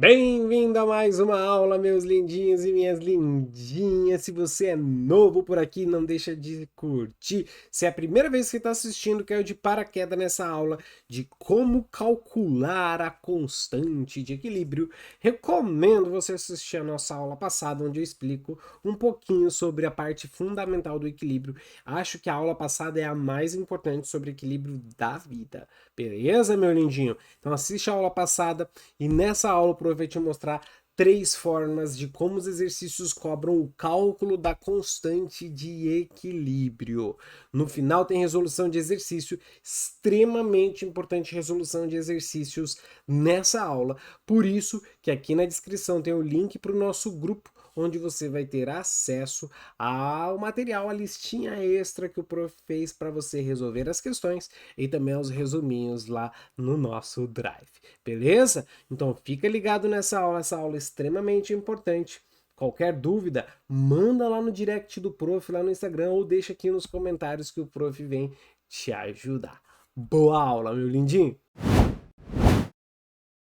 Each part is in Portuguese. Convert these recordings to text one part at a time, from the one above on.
Bem-vindo a mais uma aula, meus lindinhos e minhas lindinhas. Se você é novo por aqui, não deixa de curtir. Se é a primeira vez que está assistindo, caiu de paraquedas nessa aula de como calcular a constante de equilíbrio, recomendo você assistir a nossa aula passada, onde eu explico um pouquinho sobre a parte fundamental do equilíbrio. Acho que a aula passada é a mais importante sobre equilíbrio da vida. Beleza, meu lindinho? Então assiste a aula passada e nessa aula o prof vai te mostrar três formas de como os exercícios cobram o cálculo da constante de equilíbrio. No final tem resolução de exercício, extremamente importante resolução de exercícios nessa aula. Por isso que aqui na descrição tem o link para o nosso grupo, onde você vai ter acesso ao material, a listinha extra que o prof fez para você resolver as questões e também aos resuminhos lá no nosso Drive. Beleza? Então fica ligado nessa aula é extremamente importante. Qualquer dúvida, manda lá no direct do prof, lá no Instagram, ou deixa aqui nos comentários que o prof vem te ajudar. Boa aula, meu lindinho!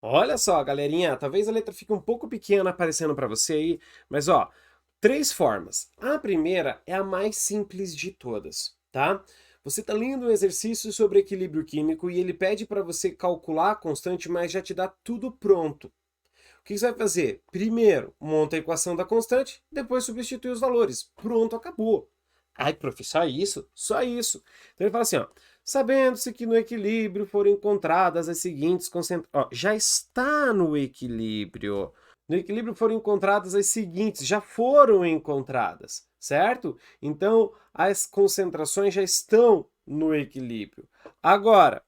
Olha só, galerinha, talvez a letra fique um pouco pequena aparecendo para você aí, mas ó, três formas. A primeira é a mais simples de todas, tá? Você está lendo um exercício sobre equilíbrio químico e ele pede para você calcular a constante, mas já te dá tudo pronto. O que você vai fazer? Primeiro, monta a equação da constante, depois substitui os valores. Pronto, acabou. Ai, prof, só isso? Só isso. Então ele fala assim, ó, sabendo-se que no equilíbrio foram encontradas as seguintes concentrações. Já está no equilíbrio. No equilíbrio foram encontradas as seguintes, já foram encontradas, certo? Então, as concentrações já estão no equilíbrio. Agora,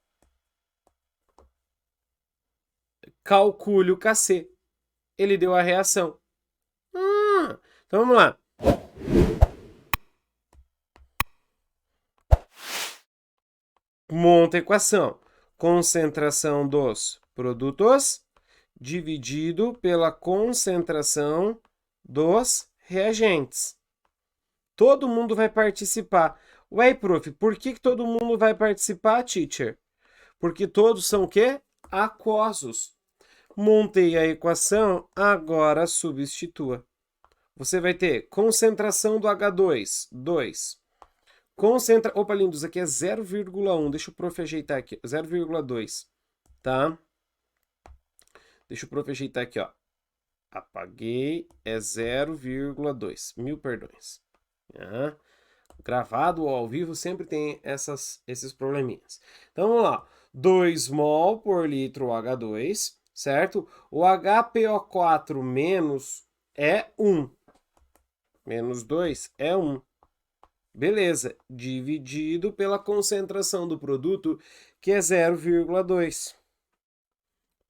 calcule o Kc. Ele deu a reação. Então vamos lá. Monta a equação. Concentração dos produtos dividido pela concentração dos reagentes. Todo mundo vai participar. Ué, prof, por que todo mundo vai participar, teacher? Porque todos são o quê? Aquosos. Montei a equação, agora substitua. Você vai ter concentração do H2, 2. Opa, lindos, aqui é 0,1. Deixa o prof ajeitar aqui. 0,2, tá? Deixa o prof ajeitar aqui, ó. Apaguei, é 0,2. Mil perdões. Gravado ou ao vivo sempre tem esses probleminhas. Então vamos lá. 2 mol por litro H2, certo? O HPO4 menos é 1. Menos 2 é 1. Beleza, dividido pela concentração do produto, que é 0,2.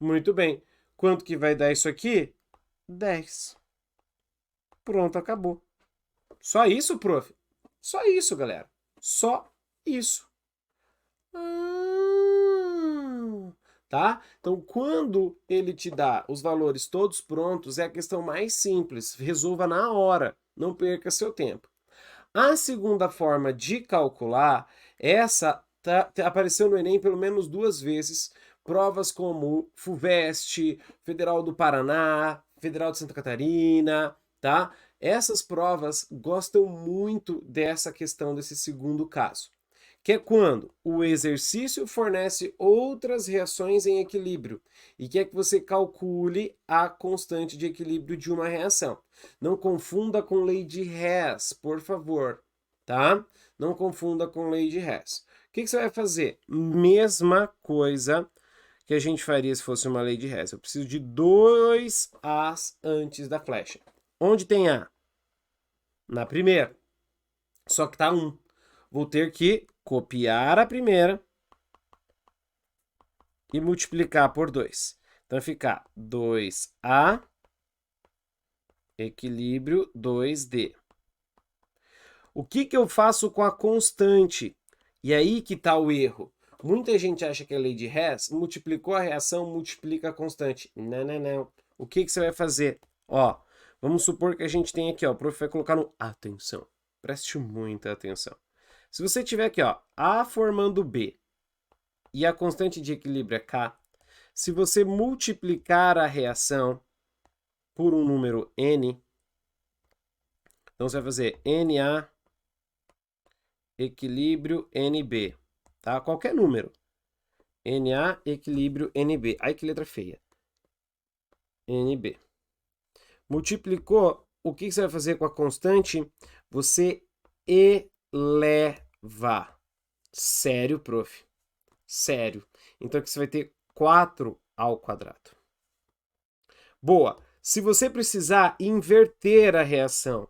Muito bem. Quanto que vai dar isso aqui? 10. Pronto, acabou. Só isso, prof? Só isso, galera. Só isso. Tá? Então, quando ele te dá os valores todos prontos, é a questão mais simples. Resolva na hora. Não perca seu tempo. A segunda forma de calcular, essa apareceu no Enem pelo menos 2 vezes. Provas como FUVEST, Federal do Paraná, Federal de Santa Catarina, tá? Essas provas gostam muito dessa questão, desse segundo caso. Que é quando o exercício fornece outras reações em equilíbrio e quer que você calcule a constante de equilíbrio de uma reação. Não confunda com lei de Hess, por favor, tá? Não confunda com lei de Hess. O que você vai fazer? Mesma coisa que a gente faria se fosse uma lei de Hess. Eu preciso de 2 As antes da flecha. Onde tem A? Na primeira. Só que tá 1. Vou ter que copiar a primeira e multiplicar por 2. Então, ficar 2A equilíbrio 2D. O que eu faço com a constante? E aí que está o erro. Muita gente acha que é lei de Hess, multiplicou a reação, multiplica a constante. Não, não, não. O que você vai fazer? Ó, vamos supor que a gente tem aqui, ó, o prof vai colocar no atenção. Preste muita atenção. Se você tiver aqui, ó, A formando B e a constante de equilíbrio é K, se você multiplicar a reação, por um número N. Então, você vai fazer NA equilíbrio NB, tá? Qualquer número. NA equilíbrio NB. Ai, que letra feia. NB. Multiplicou, o que você vai fazer com a constante? Você eleva. Sério, prof. Sério. Então, aqui você vai ter 4 ao quadrado. Boa. Se você precisar inverter a reação,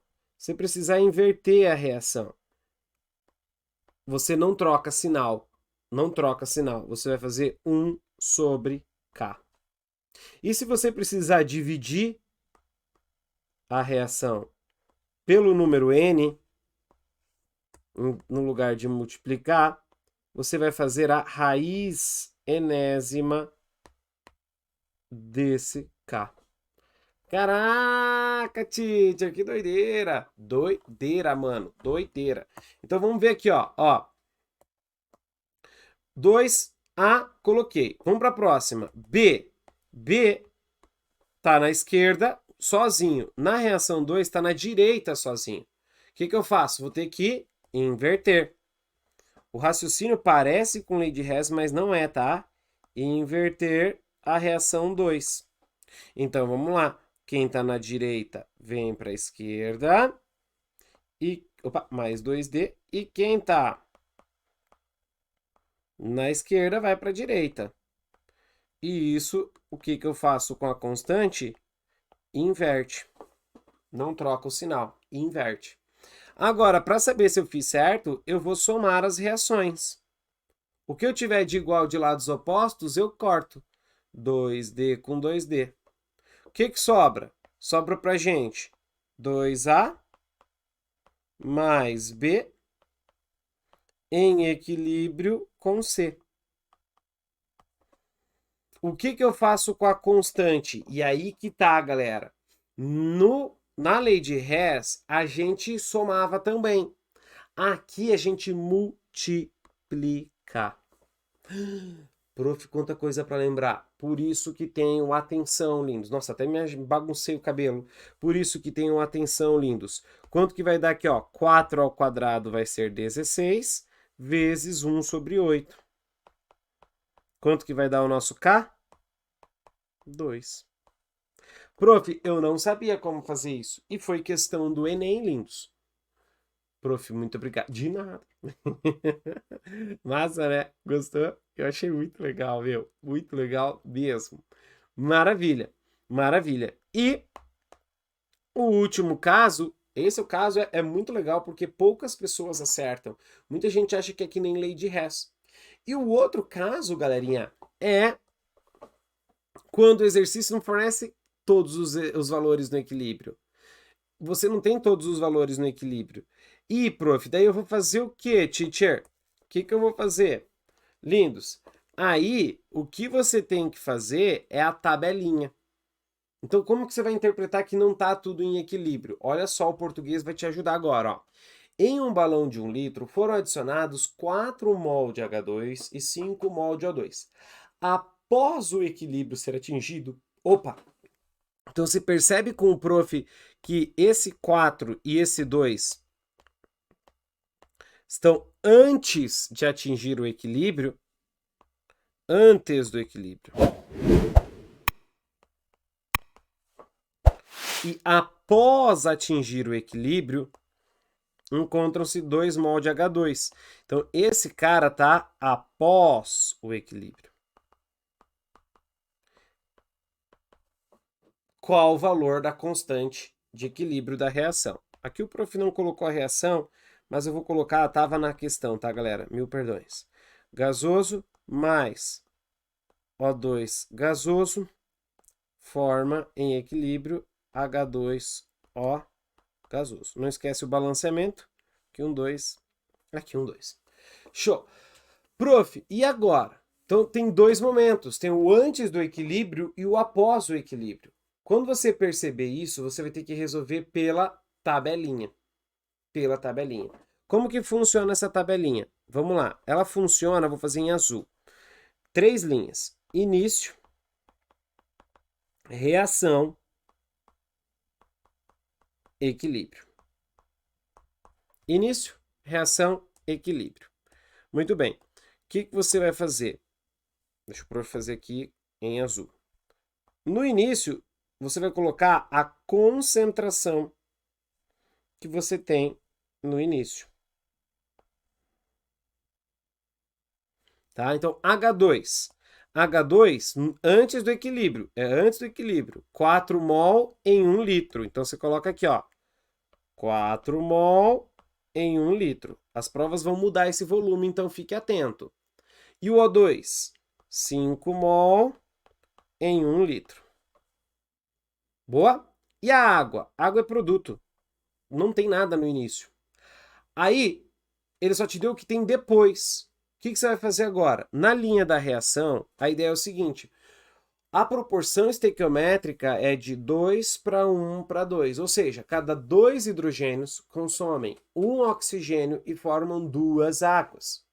você não troca sinal. Não troca sinal. Você vai fazer 1 sobre K. E se você precisar dividir a reação pelo número N, no lugar de multiplicar, você vai fazer a raiz enésima desse K. Caraca, teacher, que doideira. Doideira, mano. Doideira. Então, vamos ver aqui, ó. 2A, coloquei. Vamos para a próxima. B. B tá na esquerda, sozinho. Na reação 2, tá na direita, sozinho. O que eu faço? Vou ter que inverter. O raciocínio parece com lei de Hess, mas não é, tá? Inverter a reação 2. Então, vamos lá. Quem está na direita vem para a esquerda. Mais 2D. E quem está na esquerda vai para a direita. E isso, o que eu faço com a constante? Inverte. Não troca o sinal. Inverte. Agora, para saber se eu fiz certo, eu vou somar as reações. O que eu tiver de igual de lados opostos, eu corto. 2D com 2D. O que sobra? Sobra para a gente 2A mais B em equilíbrio com C. O que eu faço com a constante? E aí que tá, galera. Na lei de Hess, a gente somava também. Aqui a gente multiplica. Prof, quanta coisa para lembrar. Por isso que tenho atenção, lindos. Nossa, até me baguncei o cabelo. Por isso que tenho atenção, lindos. Quanto que vai dar aqui, ó? 4 ao quadrado vai ser 16 vezes 1 sobre 8. Quanto que vai dar o nosso K? 2. Prof, eu não sabia como fazer isso. E foi questão do Enem, lindos. Prof, muito obrigado. De nada. Massa, né? Gostou? Eu achei muito legal, meu. Muito legal mesmo. Maravilha. Maravilha. E o último caso, esse caso é muito legal porque poucas pessoas acertam. Muita gente acha que é que nem lei de Hess. E o outro caso, galerinha, é quando o exercício não fornece todos os valores no equilíbrio. Você não tem todos os valores no equilíbrio. E, prof, daí eu vou fazer o quê, teacher? O que eu vou fazer? Lindos. Aí, o que você tem que fazer é a tabelinha. Então, como que você vai interpretar que não está tudo em equilíbrio? Olha só, o português vai te ajudar agora, ó. Em um balão de 1 litro, foram adicionados 4 mol de H2 e 5 mol de O2. Após o equilíbrio ser atingido... Opa! Então, você percebe com o prof que esse 4 e esse 2 estão antes de atingir o equilíbrio, antes do equilíbrio. E após atingir o equilíbrio, encontram-se 2 mol de H2. Então, esse cara está após o equilíbrio. Qual o valor da constante de equilíbrio da reação? Aqui o prof não colocou a reação, mas eu vou colocar, estava na questão, tá, galera? Mil perdões. Gasoso mais O2 gasoso forma em equilíbrio H2O gasoso. Não esquece o balanceamento. Aqui 2. Aqui 2. Show. Prof, e agora? Então tem dois momentos. Tem o antes do equilíbrio e o após o equilíbrio. Quando você perceber isso, você vai ter que resolver pela tabelinha. Pela tabelinha. Como que funciona essa tabelinha? Vamos lá. Ela funciona, vou fazer em azul. 3 linhas. Início, reação, equilíbrio. Início, reação, equilíbrio. Muito bem. O que você vai fazer? Deixa eu fazer aqui em azul. No início, você vai colocar a concentração que você tem no início. Tá? Então, H2. H2, antes do equilíbrio. É antes do equilíbrio. 4 mol em 1 litro. Então, você coloca aqui, ó. 4 mol em 1 litro. As provas vão mudar esse volume, então fique atento. E o O2? 5 mol em 1 litro. Boa? E a água? Água é produto. Não tem nada no início. Aí, ele só te deu o que tem depois. O que você vai fazer agora? Na linha da reação, a ideia é o seguinte. A proporção estequiométrica é de 2 para 1 para 2. Ou seja, cada 2 hidrogênios consomem 1 oxigênio e formam 2 águas.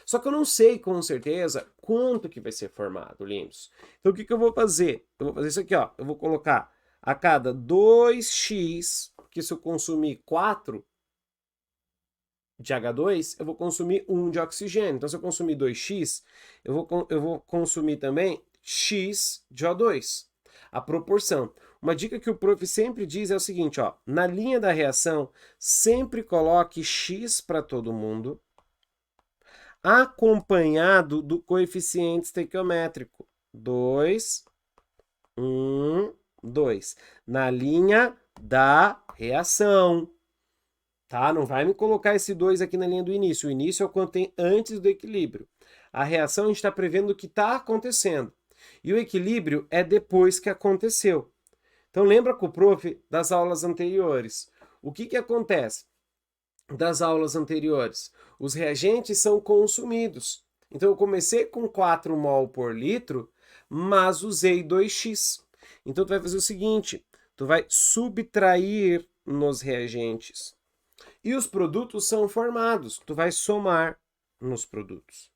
Só que eu não sei com certeza quanto que vai ser formado, lindos. Então o que eu vou fazer? Eu vou fazer isso aqui, ó. Eu vou colocar a cada 2x, que se eu consumir 4 de H2, eu vou consumir 1 de oxigênio. Então se eu consumir 2x, eu vou consumir também x de O2. A proporção. Uma dica que o prof sempre diz é o seguinte, ó. Na linha da reação, sempre coloque x para todo mundo, acompanhado do coeficiente estequiométrico. 2, 1, 2. Na linha da reação. Tá? Não vai me colocar esse 2 aqui na linha do início. O início é o quanto tem antes do equilíbrio. A reação a gente está prevendo o que está acontecendo. E o equilíbrio é depois que aconteceu. Então lembra com o prof das aulas anteriores. O que acontece? Das aulas anteriores, os reagentes são consumidos. Então eu comecei com 4 mol por litro, mas usei 2x. Então tu vai fazer o seguinte, tu vai subtrair nos reagentes. E os produtos são formados, tu vai somar nos produtos.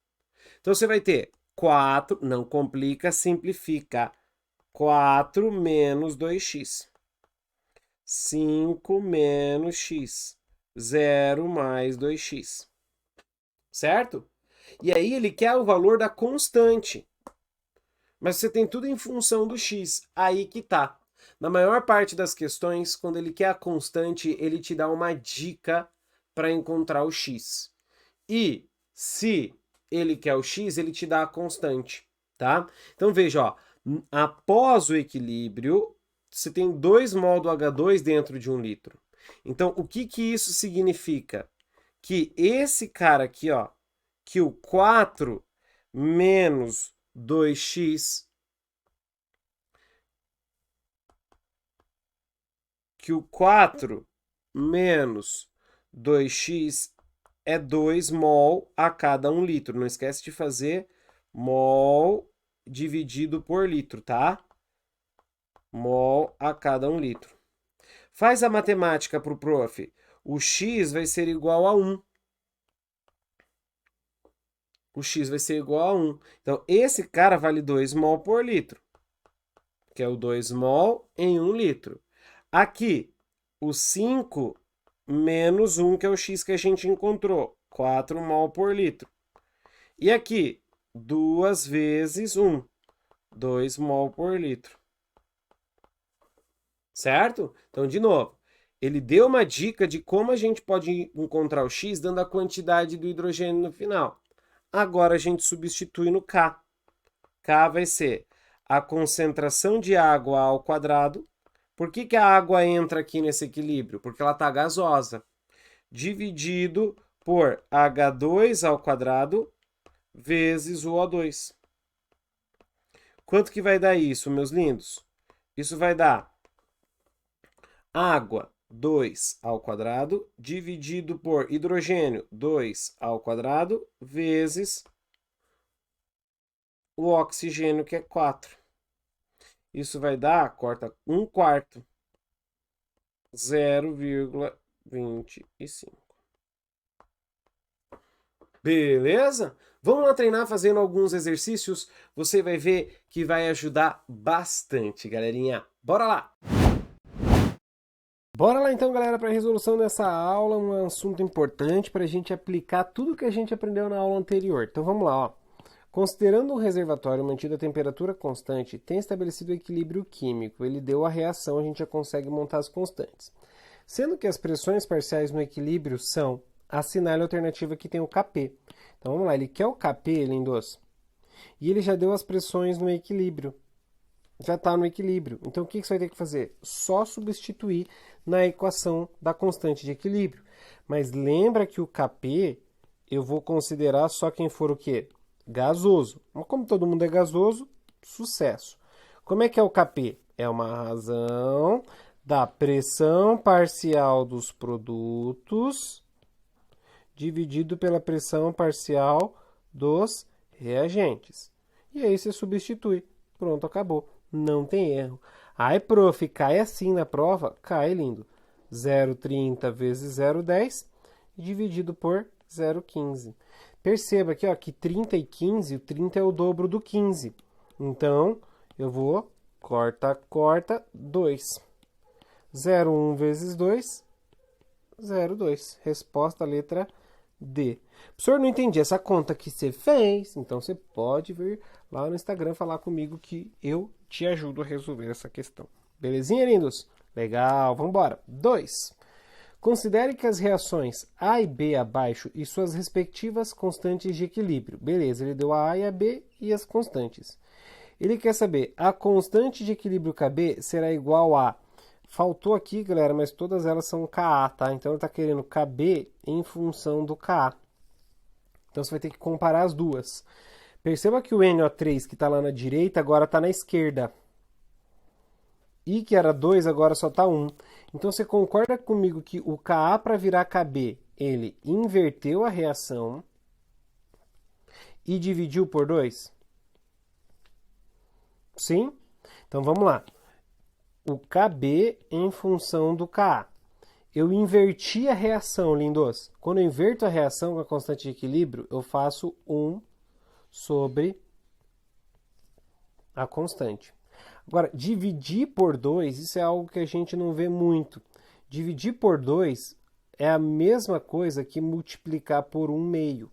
Então você vai ter 4, não complica, simplifica. 4 menos 2x. 5 menos x. 0 mais 2x. Certo? E aí ele quer o valor da constante. Mas você tem tudo em função do x. Aí que tá. Na maior parte das questões, quando ele quer a constante, ele te dá uma dica para encontrar o x. E se ele quer o x, ele te dá a constante, tá? Então veja, ó, após o equilíbrio, você tem 2 mol do H2 dentro de 1 litro. Então, o que isso significa? Que esse cara aqui, ó, que o 4 menos 2x, que o 4 menos 2x é 2 mol a cada 1 litro. Não esquece de fazer mol dividido por litro, tá? Mol a cada 1 litro. Faz a matemática para o prof. O x vai ser igual a 1. O x vai ser igual a 1. Então, esse cara vale 2 mol por litro, que é o 2 mol em 1 litro. Aqui, o 5 menos 1, que é o x que a gente encontrou, 4 mol por litro. E aqui, 2 vezes 1, 2 mol por litro. Certo? Então, de novo, ele deu uma dica de como a gente pode encontrar o x dando a quantidade do hidrogênio no final. Agora a gente substitui no K. K vai ser a concentração de água ao quadrado. Por que a água entra aqui nesse equilíbrio? Porque ela está gasosa. Dividido por H2 ao quadrado vezes o O2. Quanto que vai dar isso, meus lindos? Isso vai dar água 2 ao quadrado dividido por hidrogênio 2 ao quadrado vezes o oxigênio, que é 4. Isso vai dar, corta 1/4, 0,25. Beleza? Vamos lá treinar fazendo alguns exercícios. Você vai ver que vai ajudar bastante, galerinha. Bora lá! Bora lá então, galera, para a resolução dessa aula, um assunto importante para a gente aplicar tudo que a gente aprendeu na aula anterior. Então vamos lá, ó. Considerando um reservatório mantido a temperatura constante, tem estabelecido o equilíbrio químico. Ele deu a reação, a gente já consegue montar as constantes. Sendo que as pressões parciais no equilíbrio são, assinale a alternativa que tem o Kp. Então vamos lá, ele quer o Kp, lindos. E ele já deu as pressões no equilíbrio. Já está no equilíbrio. Então, o que você vai ter que fazer? Só substituir na equação da constante de equilíbrio. Mas lembra que o Kp, eu vou considerar só quem for o quê? Gasoso. Mas como todo mundo é gasoso, sucesso. Como é que é o Kp? É uma razão da pressão parcial dos produtos dividido pela pressão parcial dos reagentes. E aí você substitui. Pronto, acabou. Não tem erro. Ai, prof, cai assim na prova? Cai, lindo. 0,30 vezes 0,10 dividido por 0,15. Perceba aqui ó, que 30 e 15, o 30 é o dobro do 15. Então, eu vou, corta, 2. 0,1 vezes 2, 0,2. Resposta, letra D. Professor, não entendi essa conta que você fez. Então, você pode vir lá no Instagram falar comigo que eu te ajudo a resolver essa questão. Belezinha, lindos? Legal, vamos embora. 2. Considere que as reações A e B abaixo e suas respectivas constantes de equilíbrio. Beleza, ele deu a A e a B e as constantes. Ele quer saber, a constante de equilíbrio Kb será igual a... Faltou aqui, galera, mas todas elas são Ka, tá? Então, ele está querendo Kb em função do Ka. Então, você vai ter que comparar as duas. Perceba que o NO3 que está lá na direita agora está na esquerda. I que era 2 agora só está 1. Então você concorda comigo que o Ka para virar Kb, ele inverteu a reação e dividiu por 2? Sim? Então vamos lá. O Kb em função do Ka. Eu inverti a reação, lindos. Quando eu inverto a reação com a constante de equilíbrio, eu faço 1 sobre a constante. Agora, dividir por 2, isso é algo que a gente não vê muito. Dividir por 2 é a mesma coisa que multiplicar por 1/2.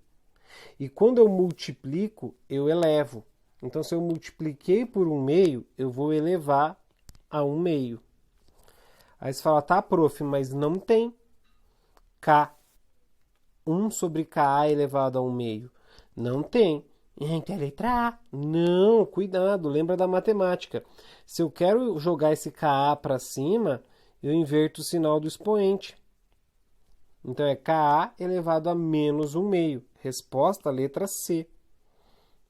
E quando eu multiplico, eu elevo. Então, se eu multipliquei por 1/2, eu vou elevar a 1/2. Aí você fala, tá, prof, mas não tem K. 1 sobre Ka elevado a 1/2. Não tem. Então é letra A. Não, cuidado, lembra da matemática. Se eu quero jogar esse Ka para cima, eu inverto o sinal do expoente. Então é Ka elevado a menos 1/2. Resposta, letra C.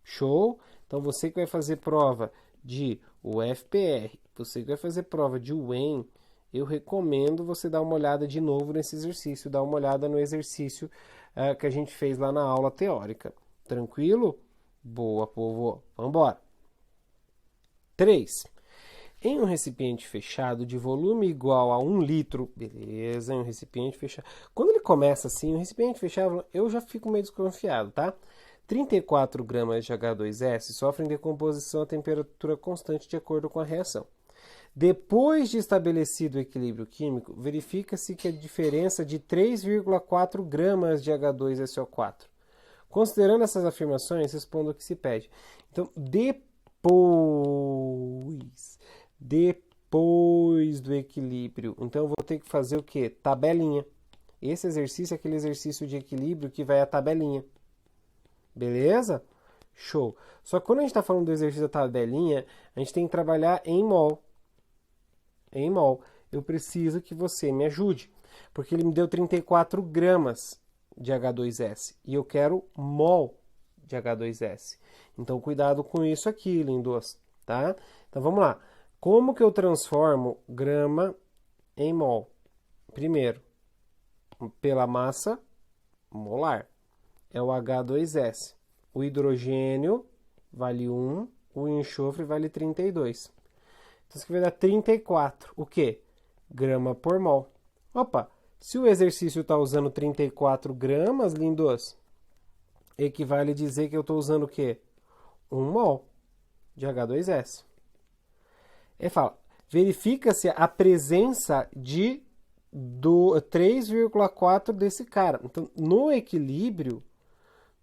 Show? Então você que vai fazer prova de UFPR, você que vai fazer prova de UEM, eu recomendo você dar uma olhada de novo nesse exercício, dar uma olhada no exercício que a gente fez lá na aula teórica. Tranquilo? Boa, povo. Vamos embora. 3. Em um recipiente fechado de volume igual a 1 litro, beleza, em um recipiente fechado. Quando ele começa assim, um recipiente fechado, eu já fico meio desconfiado, tá? 34 gramas de H2S sofrem decomposição a temperatura constante de acordo com a reação. Depois de estabelecido o equilíbrio químico, verifica-se que a diferença de 3,4 gramas de H2SO4. Considerando essas afirmações, responda o que se pede. Então, depois do equilíbrio, então eu vou ter que fazer o quê? Tabelinha. Esse exercício é aquele exercício de equilíbrio que vai a tabelinha. Beleza? Show. Só que quando a gente está falando do exercício da tabelinha, a gente tem que trabalhar em mol. Em mol. Eu preciso que você me ajude, porque ele me deu 34 gramas de H2S e eu quero mol de H2S. Então, cuidado com isso aqui, lindos, tá? Então, vamos lá. Como que eu transformo grama em mol? Primeiro, pela massa molar. É o H2S. O hidrogênio vale 1, o enxofre vale 32. Então, isso aqui vai dar 34. O quê? Grama por mol. Opa! Se o exercício está usando 34 gramas, lindos, equivale a dizer que eu estou usando o quê? 1 mol de H2S. Ele fala, verifica-se a presença de do 3,4 desse cara. Então, no equilíbrio,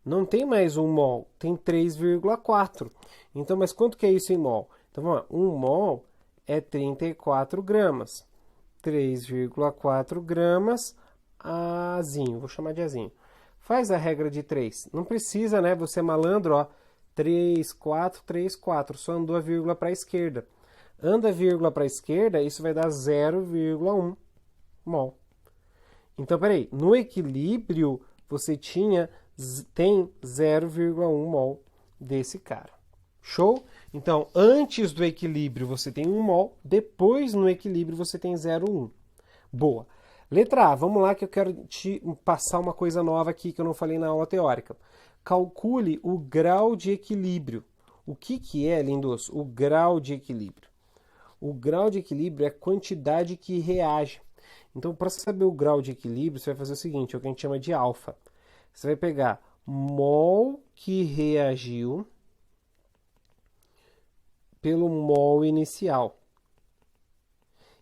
não tem mais 1 mol, tem 3,4. Então, mas quanto que é isso em mol? Então, vamos lá, 1 mol é 34 gramas. 3,4 gramas Azinho, vou chamar de Azinho. Faz a regra de 3. Não precisa, né? Você é malandro, ó. 3, 4, 3, 4. Só andou a vírgula para a esquerda. Anda a vírgula para a esquerda, isso vai dar 0,1 mol. Então, peraí. No equilíbrio, você tem 0,1 mol desse cara. Show? Então, antes do equilíbrio você tem 1 mol, depois no equilíbrio você tem 0,1. Boa. Letra A, vamos lá que eu quero te passar uma coisa nova aqui que eu não falei na aula teórica. Calcule o grau de equilíbrio. O que é, lindos? O grau de equilíbrio. O grau de equilíbrio é a quantidade que reage. Então, para saber o grau de equilíbrio, você vai fazer o seguinte, é o que a gente chama de alfa. Você vai pegar mol que reagiu pelo mol inicial.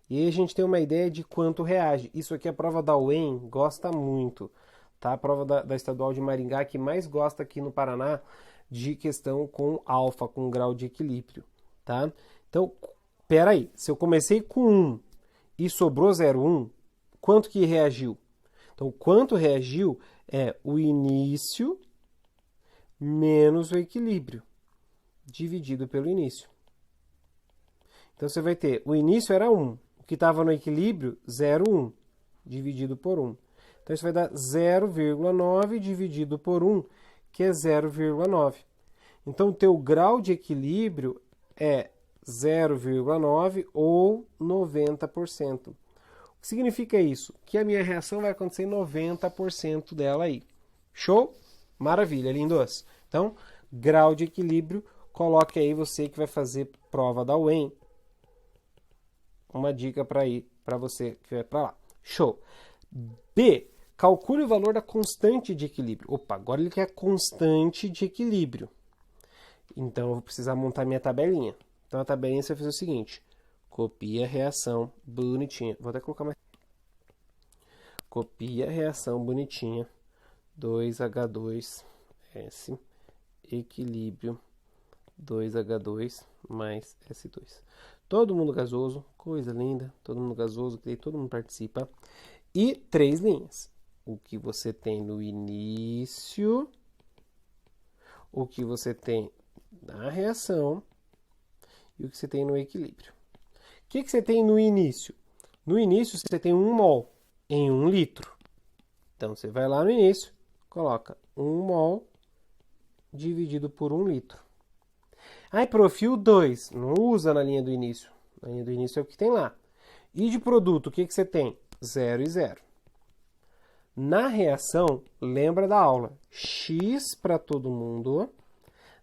E aí a gente tem uma ideia de quanto reage. Isso aqui a prova da UEM gosta muito. Tá? A prova da Estadual de Maringá que mais gosta aqui no Paraná de questão com alfa, com grau de equilíbrio. Tá? Então, peraí, se eu comecei com 1 e sobrou 0,1, quanto que reagiu? Então, quanto reagiu é o início menos o equilíbrio, dividido pelo início. Então, você vai ter, o início era 1, o que estava no equilíbrio, 0,1, dividido por 1. Então, isso vai dar 0,9 dividido por 1, que é 0,9. Então, o teu grau de equilíbrio é 0,9 ou 90%. O que significa isso? Que a minha reação vai acontecer em 90% dela aí. Show? Maravilha, lindos. Então, grau de equilíbrio, coloque aí você que vai fazer prova da UEM. Uma dica para ir para você que vai para lá. Show. B. Calcule o valor da constante de equilíbrio. Opa, agora ele quer constante de equilíbrio. Então, eu vou precisar montar minha tabelinha. Então, a tabelinha você vai fazer o seguinte. Copia a reação bonitinha. Vou até colocar mais. Copia a reação bonitinha. 2H2S. Equilíbrio. 2H2 mais S2. Todo mundo gasoso. Coisa linda. Todo mundo gasoso. Que todo mundo participa. E 3 linhas. O que você tem no início. O que você tem na reação. E o que você tem no equilíbrio. O que você tem no início? No início você tem 1 mol em 1 litro. Então você vai lá no início, coloca 1 mol dividido por 1 litro. Aí, profil 2, não usa na linha do início. Na linha do início é o que tem lá. E de produto, o que você tem? 0 e 0. Na reação, lembra da aula, X para todo mundo,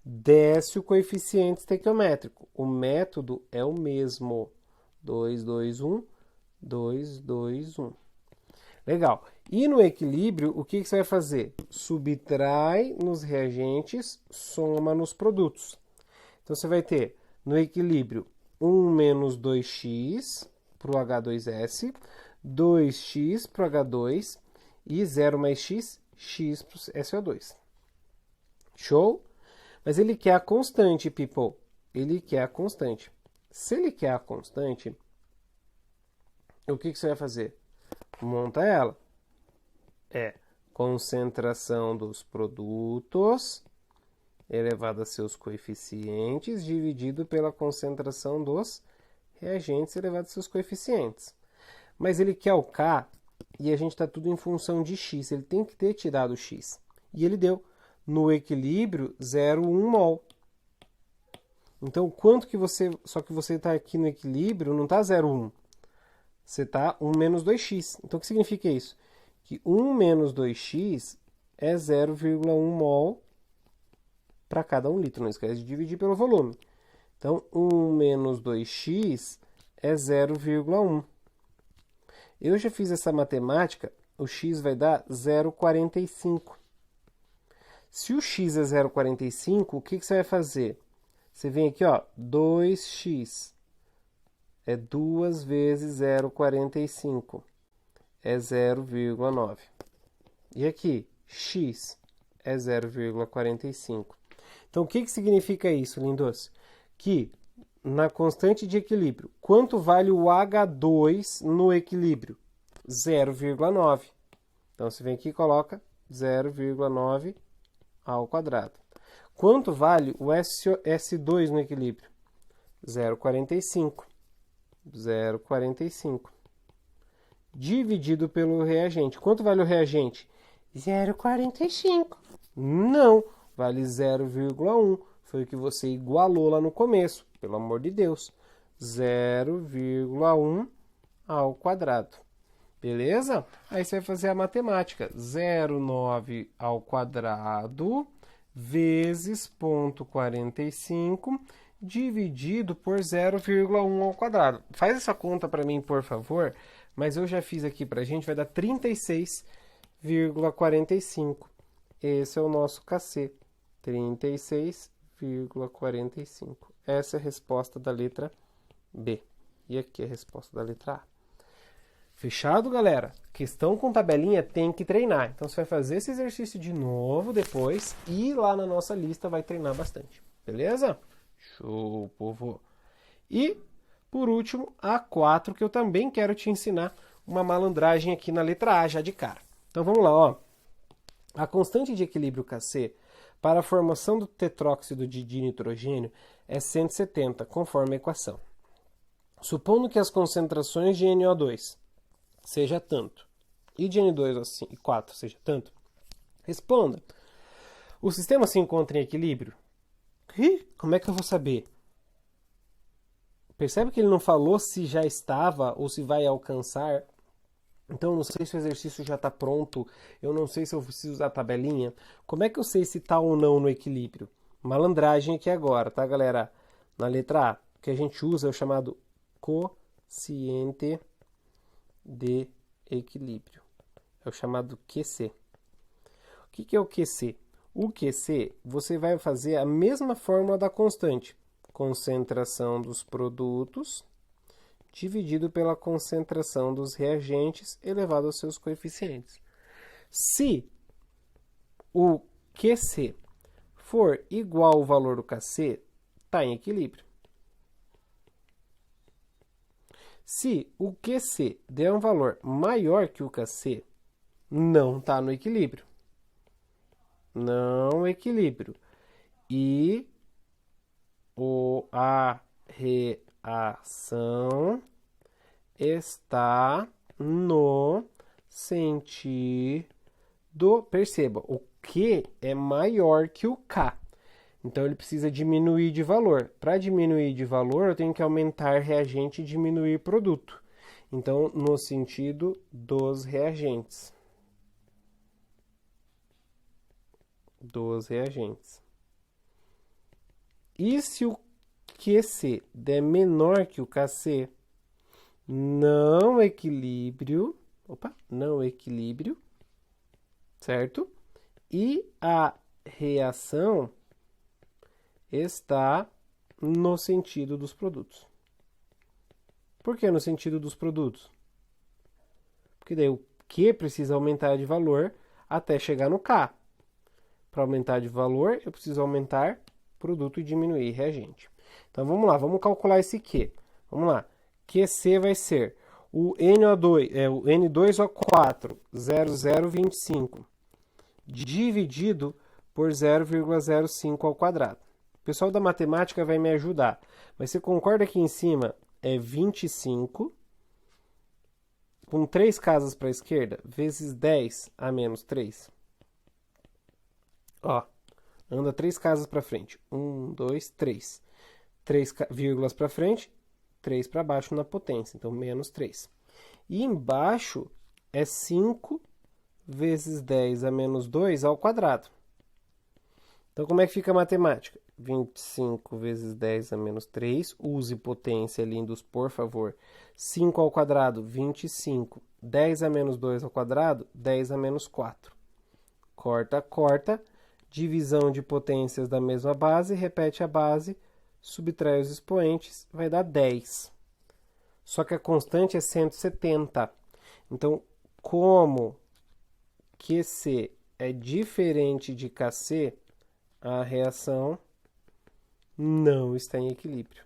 desce o coeficiente estequiométrico. O método é o mesmo. 2, 2, 1, 2, 2, 1. Legal. E no equilíbrio, o que você vai fazer? Subtrai nos reagentes, soma nos produtos. Então, você vai ter, no equilíbrio, 1 menos 2x para o H2S, 2x para o H2 e 0 mais x, x para o SO2. Show? Mas ele quer a constante, people. Ele quer a constante. Se ele quer a constante, o que você vai fazer? Monta ela. É concentração dos produtos elevado a seus coeficientes dividido pela concentração dos reagentes elevado a seus coeficientes. Mas ele quer o K e a gente está tudo em função de X. Ele tem que ter tirado o X. E ele deu. No equilíbrio, 0,1 mol. Então, quanto que você... Só que você está aqui no equilíbrio, não está 0,1. Você está 1 menos 2x. Então, o que significa isso? Que 1 menos 2x é 0,1 mol para cada 1 litro. Não esquece de dividir pelo volume. Então, 1 menos 2x é 0,1. Eu já fiz essa matemática, o x vai dar 0,45. Se o x é 0,45, o que você vai fazer? Você vem aqui, ó, 2x é 2 vezes 0,45. é 0,9. E aqui, x é 0,45. Então, o que significa isso, lindos? Que na constante de equilíbrio, quanto vale o H2 no equilíbrio? 0,9. Então, você vem aqui e coloca 0,9 ao quadrado. Quanto vale o S2 no equilíbrio? 0,45. 0,45. Dividido pelo reagente. Quanto vale o reagente? 0,45. Não, vale 0,1. Foi o que você igualou lá no começo, pelo amor de Deus. 0,1 ao quadrado. Beleza? Aí você vai fazer a matemática. 0,9 ao quadrado vezes 0,45 dividido por 0,1 ao quadrado. Faz essa conta para mim, por favor. Mas eu já fiz aqui para a gente, vai dar 36,45. Esse é o nosso KC. 36,45. Essa é a resposta da letra B. E aqui é a resposta da letra A. Fechado, galera? Questão com tabelinha tem que treinar. Então, você vai fazer esse exercício de novo depois e lá na nossa lista vai treinar bastante. Beleza? Show, povo! E, por último, a 4, que eu também quero te ensinar uma malandragem aqui na letra A, já de cara. Então, vamos lá, ó. A constante de equilíbrio Kc para a formação do tetróxido de dinitrogênio é 170, conforme a equação. Supondo que as concentrações de NO2 seja tanto, e de N2O4 seja tanto, responda. O sistema se encontra em equilíbrio? Como é que eu vou saber? Percebe que ele não falou se já estava ou se vai alcançar. Então, eu não sei se o exercício já está pronto. Eu não sei se eu preciso usar a tabelinha. Como é que eu sei se está ou não no equilíbrio? Malandragem aqui agora, tá, galera? Na letra A, o que a gente usa é o chamado quociente de equilíbrio. É o chamado QC. O que é o QC? O QC, você vai fazer a mesma fórmula da constante. Concentração dos produtos dividido pela concentração dos reagentes elevado aos seus coeficientes. Se o QC for igual ao valor do KC, está em equilíbrio. Se o QC der um valor maior que o KC, não está no equilíbrio. Não equilíbrio. E a reação está no sentido... Perceba, o Q é maior que o K. Então, ele precisa diminuir de valor. Para diminuir de valor, eu tenho que aumentar reagente e diminuir produto. Então, no sentido dos reagentes. E se o QC der menor que o KC, não equilíbrio, certo? E a reação está no sentido dos produtos. Por que no sentido dos produtos? Porque daí o Q precisa aumentar de valor até chegar no K. Para aumentar de valor, eu preciso aumentar produto e diminuir reagente. Então, vamos lá, vamos calcular esse Q. Vamos lá. QC vai ser o o N2O4, 0,025, dividido por 0,05 ao quadrado. O pessoal da matemática vai me ajudar. Mas você concorda que em cima é 25, com 3 casas para a esquerda, vezes 10 a menos 3. Ó, anda 3 casas para frente. 1, 2, 3. 3 vírgulas para frente, 3 para baixo na potência. Então, menos 3. E embaixo é 5 vezes 10 a menos 2 ao quadrado. Então, como é que fica a matemática? 25 vezes 10 a menos 3. Use potência, lindos, por favor. 5 ao quadrado, 25. 10 a menos 2 ao quadrado, 10 a menos 4. Corta, corta. Divisão de potências da mesma base. Repete a base. Subtrai os expoentes. Vai dar 10. Só que a constante é 170. Então, Como QC é diferente de KC, a reação não está em equilíbrio.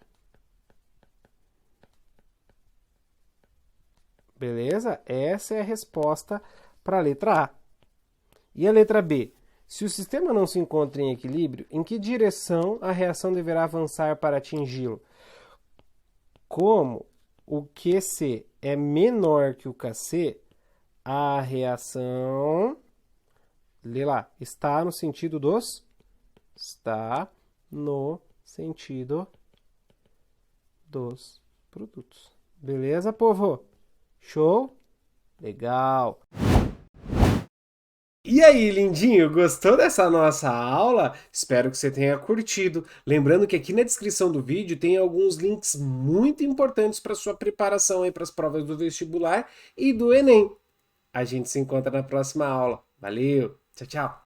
Beleza? Essa é a resposta para a letra A. E a letra B? Se o sistema não se encontra em equilíbrio, em que direção a reação deverá avançar para atingi-lo? Como o QC é menor que o KC, a reação, lê lá, está no sentido dos produtos. Beleza, povo? Show? Legal. E aí, lindinho, gostou dessa nossa aula? Espero que você tenha curtido. Lembrando que aqui na descrição do vídeo tem alguns links muito importantes para sua preparação aí para as provas do vestibular e do Enem. A gente se encontra na próxima aula. Valeu, tchau, tchau.